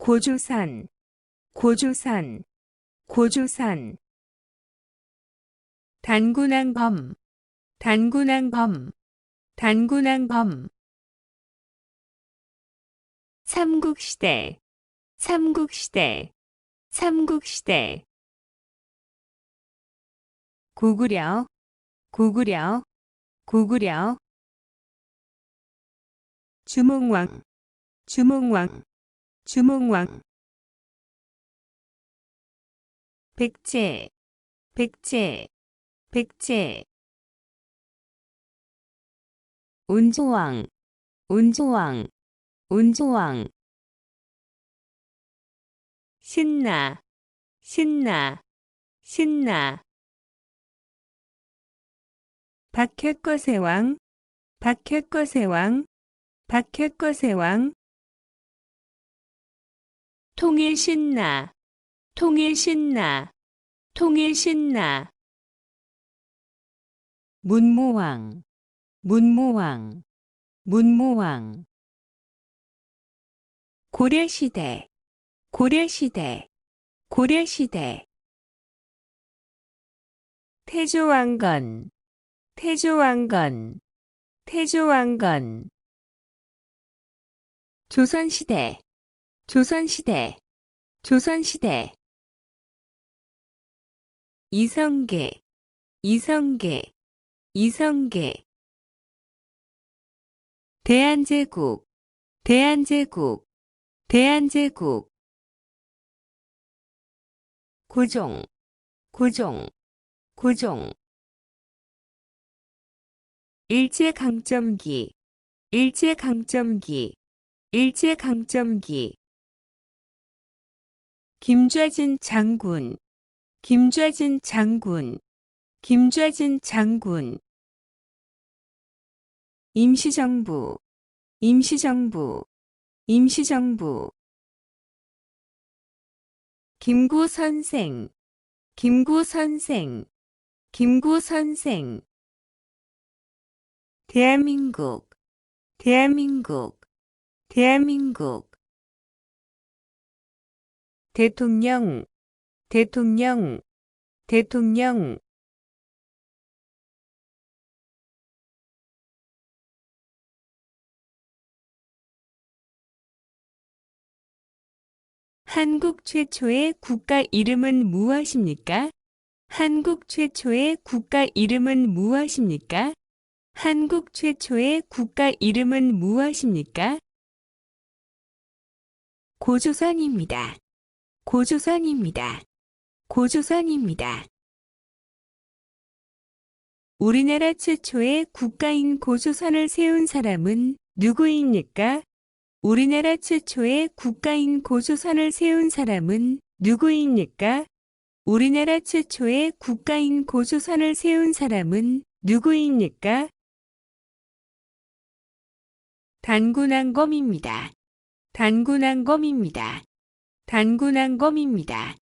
고조선, 고조선, 고조선. 단군왕범, 단군왕범, 단군왕범. 삼국시대, 삼국시대, 삼국시대. 고구려, 고구려, 고구려. 주몽왕, 주몽왕, 주몽왕. 백제, 백제, 백제. 온조왕, 온조왕, 온조왕. 신나, 신나, 신나. 박혁거세왕, 박혁거세왕, 박혁거세왕. 통일신나, 통일신나, 통일신나. 문무왕, 문무왕, 문무왕. 고려시대, 고려시대, 고려시대. 태조왕건, 태조왕건, 태조왕건. 조선시대, 조선시대, 조선시대. 이성계, 이성계, 이성계. 대한제국, 대한제국, 대한제국. 고종, 고종, 고종. 일제강점기, 일제강점기, 일제강점기. 김좌진 장군, 김좌진 장군, 김좌진 장군. 임시정부, 임시정부, 임시정부. 김구선생, 김구선생, 김구선생. 대한민국, 대한민국, 대한민국. 대통령, 대통령, 대통령. 한국 최초의 국가 이름은 무엇입니까? 한국 최초의 국가 이름은 무엇입니까? 한국 최초의 국가 이름은 무엇입니까? 고조선입니다. 고조선입니다. 고조선입니다. 우리나라 최초의 국가인 고조선을 세운 사람은 누구입니까? 우리나라 최초의 국가인 고조선을 세운 사람은 누구입니까? 우리나라 최초의 국가인 고조선을 세운 사람은 누구입니까? 단군왕검입니다. 단군왕검입니다. 단군왕검입니다.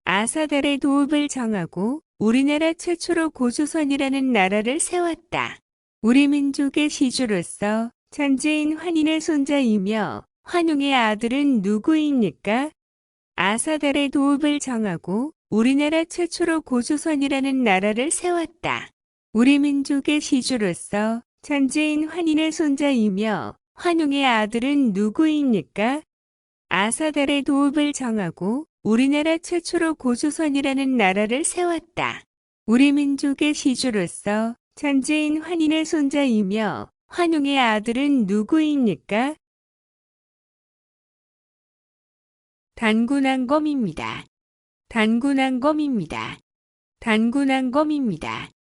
아사달의 도읍을 정하고 우리나라 최초로 고조선이라는 나라를 세웠다. 우리 민족의 시주로서 천재인 환인의 손자이며 환웅의 아들은 누구입니까? 아사달의 도읍을 정하고 우리나라 최초로 고조선이라는 나라를 세웠다. 우리 민족의 시주로서 천재인 환인의 손자이며 환웅의 아들은 누구입니까? 아사달의 도읍을 정하고 우리나라 최초로 고조선이라는 나라를 세웠다. 우리 민족의 시주로서 천재인 환인의 손자이며 환웅의 아들은 누구입니까? 단군왕검입니다. 단군왕검입니다. 단군왕검입니다.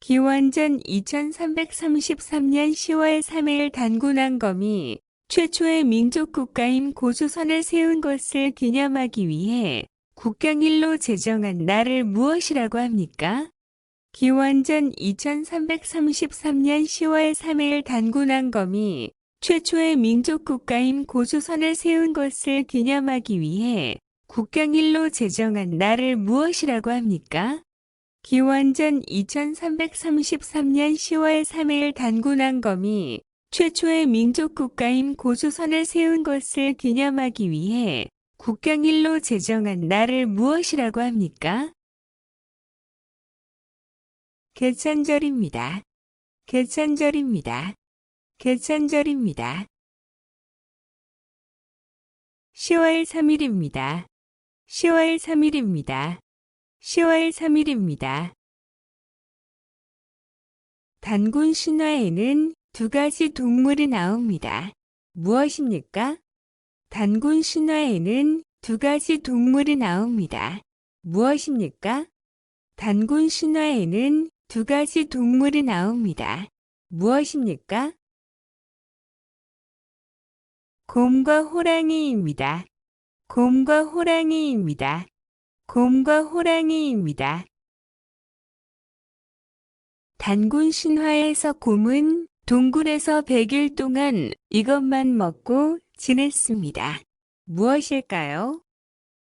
기원전 2333년 10월 3일 단군왕검이 최초의 민족국가인 고조선을 세운 것을 기념하기 위해 국경일로 제정한 날을 무엇이라고 합니까? 기원전 2333년 10월 3일 단군왕검이 최초의 민족국가인 고조선을 세운 것을 기념하기 위해 국경일로 제정한 날을 무엇이라고 합니까? 기원전 2333년 10월 3일 단군왕검이 최초의 민족 국가인 고조선을 세운 것을 기념하기 위해 국경일로 제정한 날을 무엇이라고 합니까? 개천절입니다. 개천절입니다. 개천절입니다. 10월 3일입니다. 10월 3일입니다. 10월 3일입니다. 단군 신화에는 두 가지 동물이 나옵니다. 무엇입니까? 단군 신화에는 두 가지 동물이 나옵니다. 무엇입니까? 단군 신화에는 두 가지 동물이 나옵니다. 무엇입니까? 곰과 호랑이입니다. 곰과 호랑이입니다. 곰과 호랑이입니다. 단군 신화에서 곰은 동굴에서 100일 동안 이것만 먹고 지냈습니다. 무엇일까요?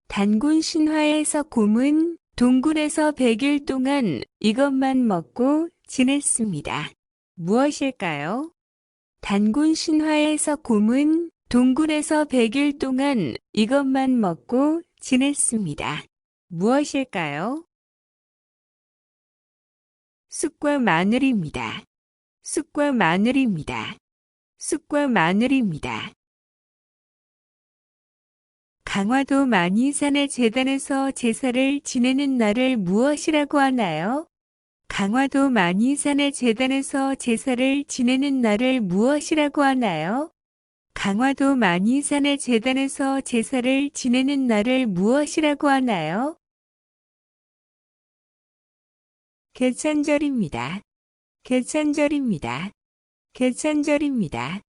단군 신화에서 곰은 동굴에서 100일 동안 이것만 먹고 지냈습니다. 무엇일까요? 단군 신화에서 곰은 동굴에서 100일 동안 이것만 먹고 지냈습니다. 무엇일까요? 쑥과 마늘입니다. 쑥과 마늘입니다. 쑥과 마늘입니다. 강화도 만이산의 제단에서 제사를 지내는 날을 무엇이라고 하나요? 강화도 만이산의 제단에서 제사를 지내는 날을 무엇이라고 하나요? 강화도 만이산의 제단에서 제사를 지내는 날을 무엇이라고 하나요? 개천절입니다. 개천절입니다. 개천절입니다.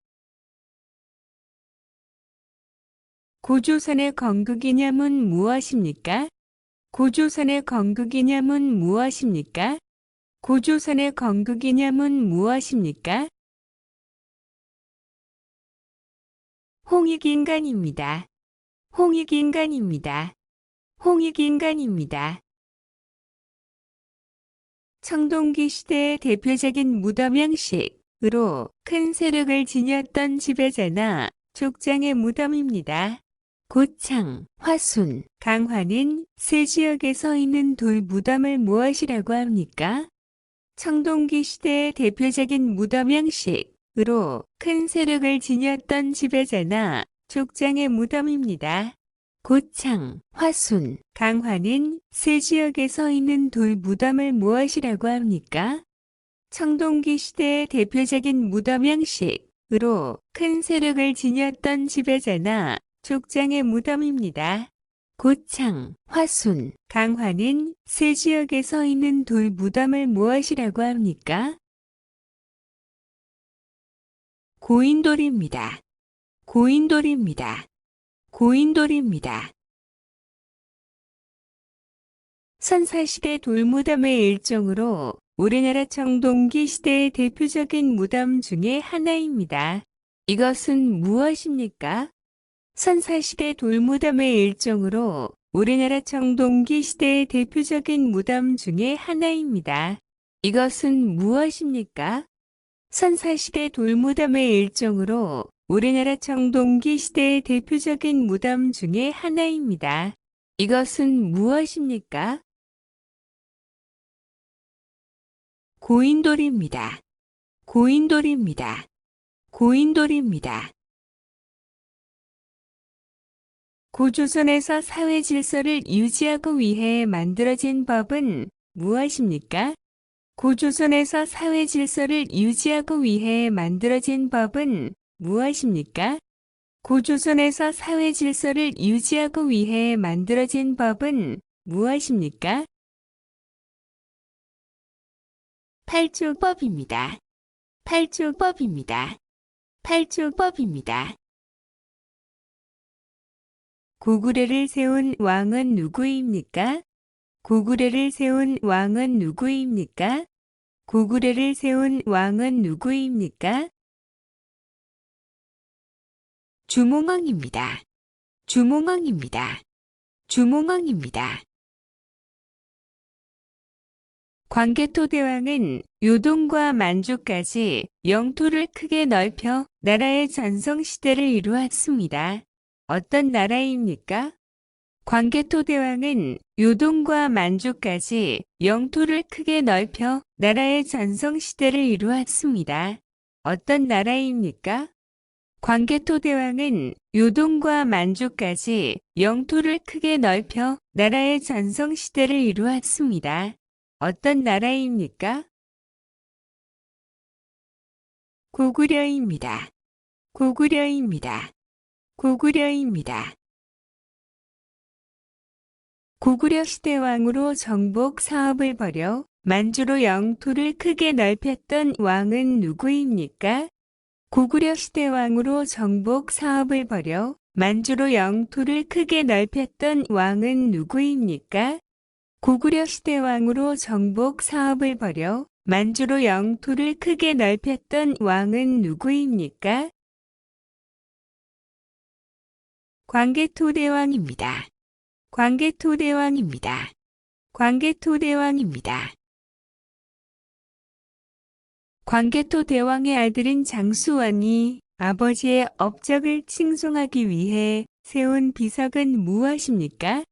고조선의 건국기념은 무엇입니까? 고조선의 건국기념은 무엇입니까? 고조선의 건국기념은 무엇입니까? 홍익인간입니다. 홍익인간입니다. 홍익인간입니다. 청동기 시대의 대표적인 무덤 형식으로 큰 세력을 지녔던 지배자나 족장의 무덤입니다. 고창, 화순, 강화는 세 지역에 서 있는 돌 무덤을 무엇이라고 합니까? 청동기 시대의 대표적인 무덤 형식으로 큰 세력을 지녔던 지배자나 족장의 무덤입니다. 고창, 화순, 강화는 세 지역에 서 있는 돌 무덤을 무엇이라고 합니까? 청동기 시대의 대표적인 무덤 형식으로 큰 세력을 지녔던 지배자나 족장의 무덤입니다. 고창, 화순, 강화는 세 지역에 서 있는 돌 무덤을 무엇이라고 합니까? 고인돌입니다. 고인돌입니다. 고인돌입니다. 선사시대 돌무덤의 일종으로 우리나라 청동기 시대의 대표적인 무덤 중에 하나입니다. 이것은 무엇입니까? 선사시대 돌무덤의 일종으로 우리나라 청동기 시대의 대표적인 무덤 중에 하나입니다. 이것은 무엇입니까? 선사시대 돌무덤의 일종으로 우리나라 청동기 시대의 대표적인 무덤 중에 하나입니다. 이것은 무엇입니까? 고인돌입니다. 고인돌입니다. 고인돌입니다. 고조선에서 사회 질서를 유지하기 위해 만들어진 법은 무엇입니까? 고조선에서 사회 질서를 유지하기 위해 만들어진 법은 무엇입니까? 고조선에서 사회 질서를 유지하기 위해 만들어진 법은 무엇입니까? 팔조법입니다. 팔조법입니다. 팔조법입니다. 고구려를 세운 왕은 누구입니까? 고구려를 세운 왕은 누구입니까? 고구려를 세운 왕은 누구입니까? 주몽왕입니다. 주몽왕입니다. 주몽왕입니다. 광개토대왕은 요동과 만주까지 영토를 크게 넓혀 나라의 전성시대를 이루었습니다. 어떤 나라입니까? 광개토대왕은 요동과 만주까지 영토를 크게 넓혀 나라의 전성시대를 이루었습니다. 어떤 나라입니까? 광개토대왕은 요동과 만주까지 영토를 크게 넓혀 나라의 전성시대를 이루었습니다. 어떤 나라입니까? 고구려입니다. 고구려입니다. 고구려입니다. 고구려 시대 왕으로 정복 사업을 벌여 만주로 영토를 크게 넓혔던 왕은 누구입니까? 고구려 시대 왕으로 정복 사업을 벌여 만주로 영토를 크게 넓혔던 왕은 누구입니까? 고구려 시대 왕으로 정복 사업을 벌여 만주로 영토를 크게 넓혔던 왕은 누구입니까? 광개토대왕입니다. 광개토대왕입니다. 광개토대왕입니다. 광개토대왕의 아들인 장수원이 아버지의 업적을 칭송하기 위해 세운 비석은 무엇입니까?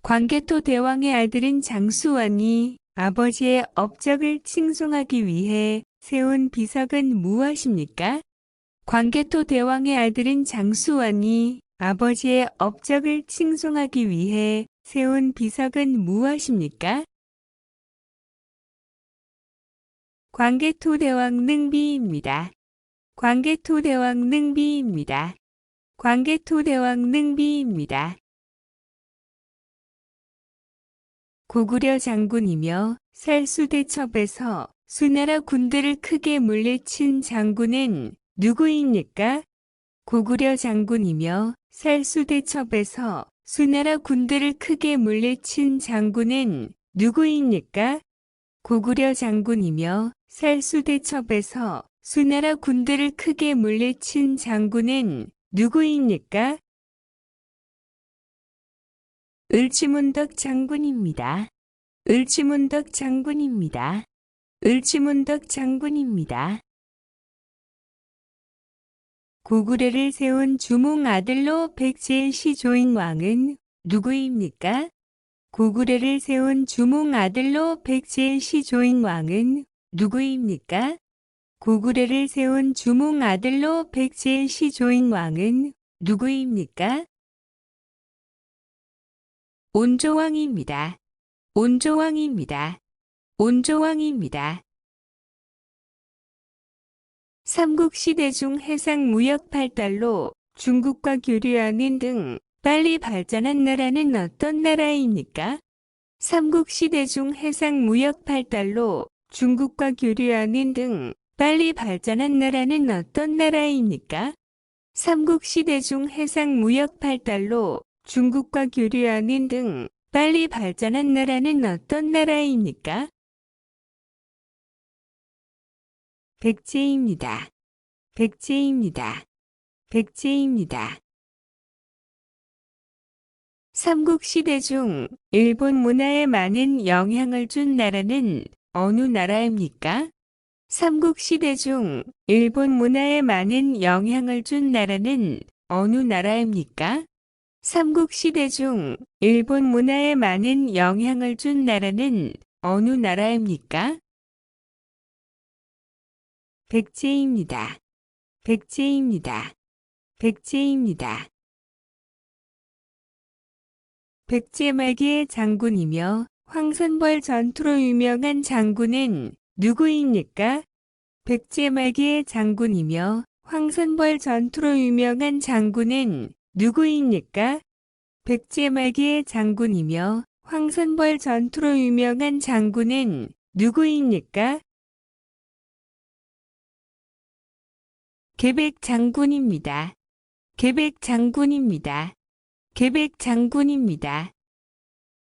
광개토대왕의 아들인 장수원이 아버지의 업적을 칭송하기 위해 세운 비석은 무엇입니까? 광개토대왕의 아들인 장수원이 아버지의 업적을 칭송하기 위해 세운 비석은 무엇입니까? 광개토대왕 능비입니다. 광개토대왕 능비입니다. 광개토대왕 능비입니다. 고구려 장군이며 살수대첩에서 수나라 군대를 크게 물리친 장군은 누구입니까? 고구려 장군이며 살수대첩에서 수나라 군대를 크게 물리친 장군은 누구입니까? 고구려 장군이며 살수대첩에서 수나라 군대를 크게 물리친 장군은 누구입니까? 을지문덕 장군입니다. 을지문덕 장군입니다. 을지문덕 장군입니다. 고구려를 세운 주몽 아들로 백제시 조인 왕은 누구입니까? 고구려를 세운 주몽 아들로 백제시 조인 왕은 누구입니까? 고구려를 세운 주몽 아들로 백제시 조인 왕은 누구입니까? 온조왕입니다. 온조왕입니다. 온조왕입니다. 삼국시대 중 해상무역 발달로 중국과 교류하는 등 빨리 발전한 나라는 어떤 나라입니까? 삼국시대 중 해상무역 발달로 중국과 교류하는 등 빨리 발전한 나라는 어떤 나라입니까? 삼국시대 중 해상무역 발달로 중국과 교류하는 등 빨리 발전한 나라는 어떤 나라입니까? 백제입니다. 백제입니다. 백제입니다. 삼국시대 중 일본 문화에 많은 영향을 준 나라는 어느 나라입니까? 삼국시대 중 일본 문화에 많은 영향을 준 나라는 어느 나라입니까? 삼국시대 중 일본 문화에 많은 영향을 준 나라는 어느 나라입니까? 백제입니다. 백제입니다. 백제입니다. 백제 말기의 장군이며 황선벌 전투로 유명한 장군은 누구입니까? 백제 말기의 장군이며 황선벌 전투로 유명한 장군은 누구입니까? 백제 말기의 장군이며 황선벌 전투로 유명한 장군은 누구입니까? 계백 장군입니다. 계백 장군입니다. 계백 장군입니다.